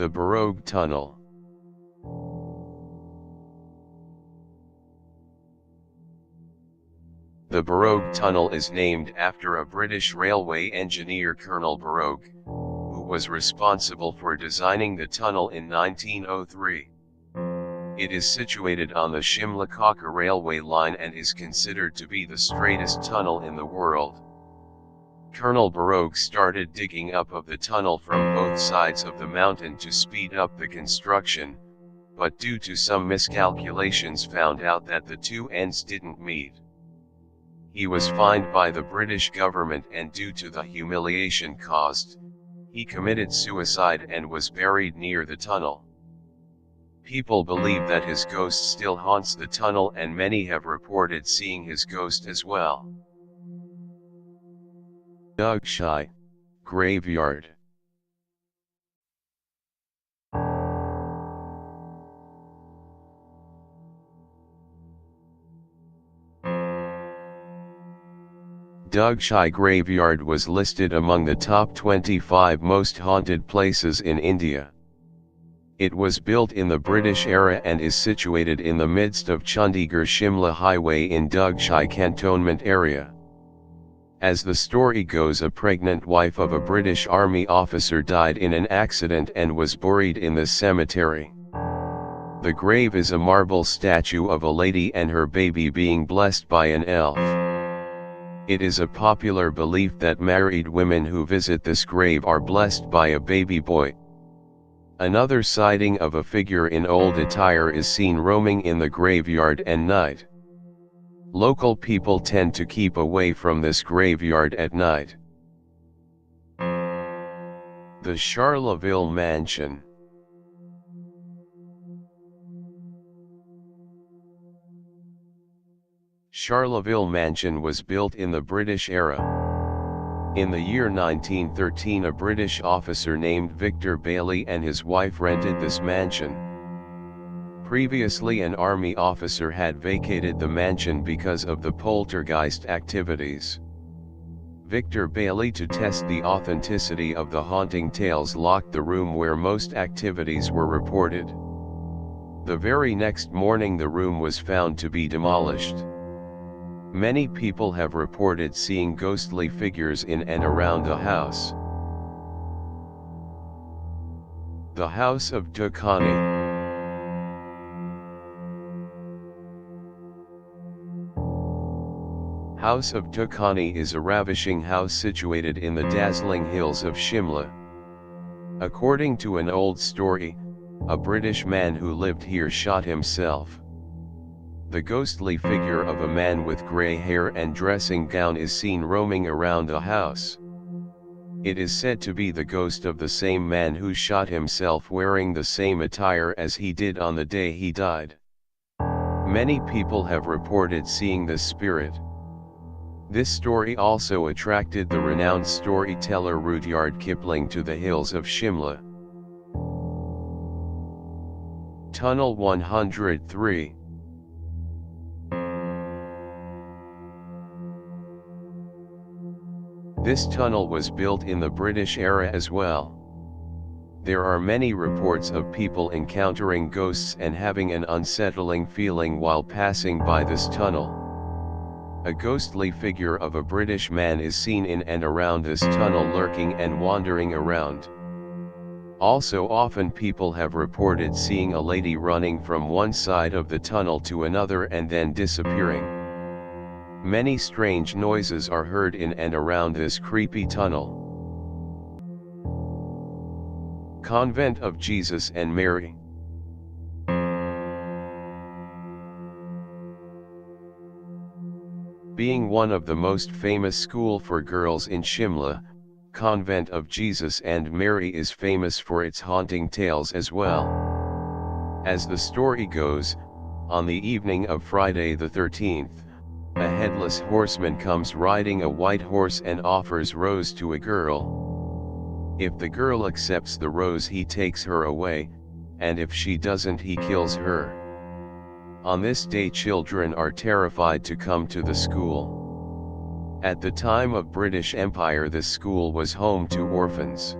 The Baroque Tunnel. The Baroque Tunnel is named after a British railway engineer, Colonel Baroque, who was responsible for designing the tunnel in 1903. It is situated on the Shimla House railway line and is considered to be the straightest tunnel in the world. Colonel Baroque started digging up of the tunnel from both sides of the mountain to speed up the construction, but due to some miscalculations found out that the two ends didn't meet. He was fined by the British government, and due to the humiliation caused, he committed suicide and was buried near the tunnel. People believe that his ghost still haunts the tunnel, and many have reported seeing his ghost as well. Dugshai Graveyard. Dugshai Graveyard was listed among the top 25 most haunted places in India. It was built in the British era and is situated in the midst of Chandigarh-Shimla Highway in Dugshai Cantonment area. As the story goes, a pregnant wife of a British Army officer died in an accident and was buried in this cemetery. The grave is a marble statue of a lady and her baby being blessed by an elf. It is a popular belief that married women who visit this grave are blessed by a baby boy. Another sighting of a figure in old attire is seen roaming in the graveyard at night. Local people tend to keep away from this graveyard at night. The Shar Louisville Mansion. Shar Louisville Mansion was built in the British era. In the year 1913, a British officer named Victor Bailey and his wife rented this mansion. Previously, an army officer had vacated the mansion because of the poltergeist activities. Victor Bailey, to test the authenticity of the haunting tales, locked the room where most activities were reported. The very next morning, the room was found to be demolished. Many people have reported seeing ghostly figures in and around the house. The House of Dukhani. House of Dukhani is a ravishing house situated in the dazzling hills of Shimla. According to an old story, a British man who lived here shot himself. The ghostly figure of a man with grey hair and dressing gown is seen roaming around the house. It is said to be the ghost of the same man who shot himself, wearing the same attire as he did on the day he died. Many people have reported seeing this spirit. This story also attracted the renowned storyteller Rudyard Kipling to the hills of Shimla. Tunnel 103. This tunnel was built in the British era as well. There are many reports of people encountering ghosts and having an unsettling feeling while passing by this tunnel. A ghostly figure of a British man is seen in and around this tunnel, lurking and wandering around. Also, often people have reported seeing a lady running from one side of the tunnel to another and then disappearing. Many strange noises are heard in and around this creepy tunnel. Convent of Jesus and Mary. Being one of the most famous school for girls in Shimla, Convent of Jesus and Mary is famous for its haunting tales as well. As the story goes, on the evening of Friday the 13th, a headless horseman comes riding a white horse and offers rose to a girl. If the girl accepts the rose, he takes her away, and if she doesn't, he kills her. On this day, children are terrified to come to the school. At the time of British Empire, this school was home to orphans.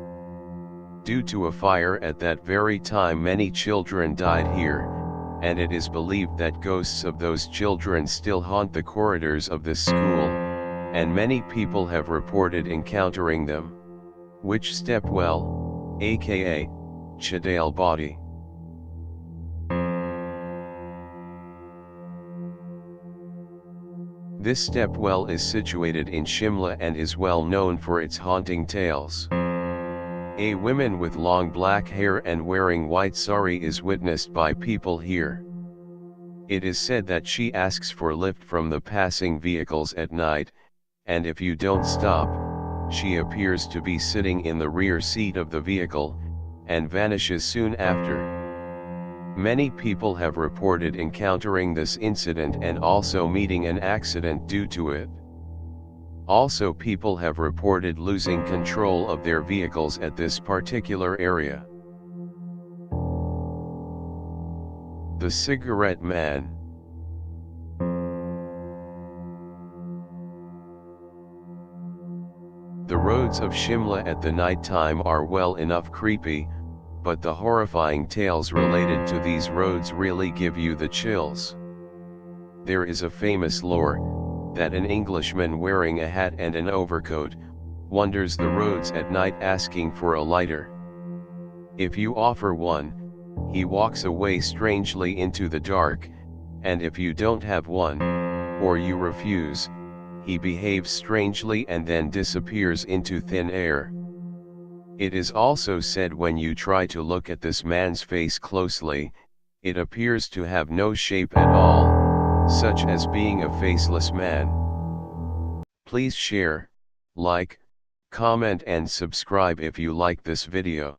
Due to a fire at that very time, many children died here, and it is believed that ghosts of those children still haunt the corridors of this school, and many people have reported encountering them. Which Stepwell, aka Chandigarh body? This Stepwell is situated in Shimla and is well known for its haunting tales. A woman with long black hair and wearing white sari is witnessed by people here. It is said that she asks for lift from the passing vehicles at night, and if you don't stop, she appears to be sitting in the rear seat of the vehicle, and vanishes soon after. Many people have reported encountering this incident and also meeting an accident due to it. Also, people have reported losing control of their vehicles at this particular area. The Cigarette Man. The roads of Shimla at the night time are well enough creepy, but the horrifying tales related to these roads really give you the chills. There is a famous lore that an Englishman wearing a hat and an overcoat wanders the roads at night asking for a lighter. If you offer one, he walks away strangely into the dark, and if you don't have one, or you refuse, he behaves strangely and then disappears into thin air. It is also said when you try to look at this man's face closely, it appears to have no shape at all, such as being a faceless man. Please share, like, comment and subscribe if you like this video.